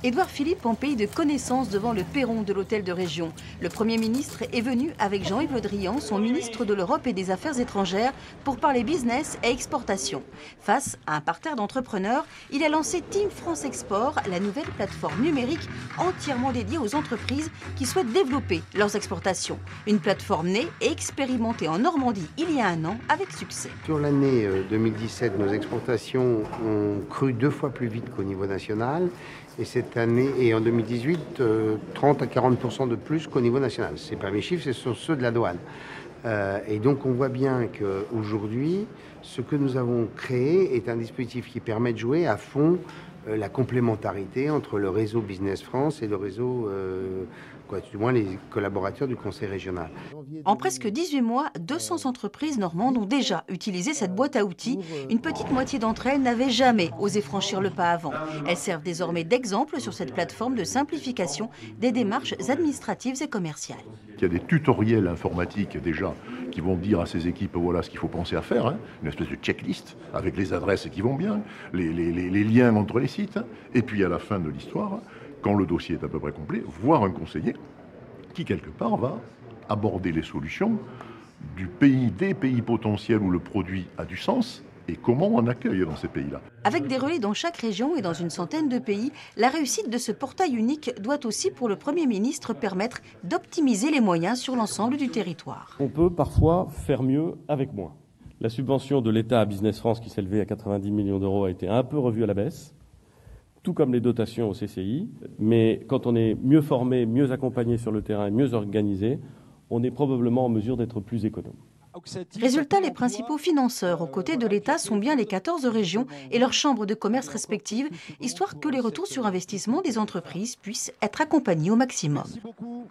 Édouard Philippe en pays de connaissance devant le perron de l'hôtel de région. Le Premier ministre est venu avec Jean-Yves Le Drian, son ministre de l'Europe et des Affaires étrangères, pour parler business et exportation. Face à un parterre d'entrepreneurs, il a lancé Team France Export, la nouvelle plateforme numérique entièrement dédiée aux entreprises qui souhaitent développer leurs exportations. Une plateforme née et expérimentée en Normandie il y a un an avec succès. Sur l'année 2017, nos exportations ont cru 2 fois plus vite qu'au niveau national. Et cette année, et en 2018, 30 à 40% de plus qu'au niveau national. Ces premiers chiffres, ce sont ceux de la douane. Et donc on voit bien qu'aujourd'hui, ce que nous avons créé est un dispositif qui permet de jouer à fond la complémentarité entre le réseau Business France et le réseau, du moins les collaborateurs du conseil régional. En presque 18 mois, 200 entreprises normandes ont déjà utilisé cette boîte à outils. Une petite moitié d'entre elles n'avaient jamais osé franchir le pas avant. Elles servent désormais d'exemple sur cette plateforme de simplification des démarches administratives et commerciales. Il y a des tutoriels informatiques déjà qui vont dire à ces équipes voilà ce qu'il faut penser à faire, une espèce de checklist avec les adresses qui vont bien, les liens entre les sites, et puis à la fin de l'histoire, quand le dossier est à peu près complet, voir un conseiller qui quelque part va aborder les solutions des pays potentiels où le produit a du sens et comment on accueille dans ces pays-là. Avec des relais dans chaque région et dans une centaine de pays, la réussite de ce portail unique doit aussi pour le Premier ministre permettre d'optimiser les moyens sur l'ensemble du territoire. On peut parfois faire mieux avec moins. La subvention de l'État à Business France qui s'élevait à 90 millions d'euros a été un peu revue à la baisse, tout comme les dotations au CCI. Mais quand on est mieux formé, mieux accompagné sur le terrain et mieux organisé, on est probablement en mesure d'être plus économe. Résultat, les principaux financeurs aux côtés de l'État sont bien les 14 régions et leurs chambres de commerce respectives, histoire que les retours sur investissement des entreprises puissent être accompagnés au maximum. Merci beaucoup.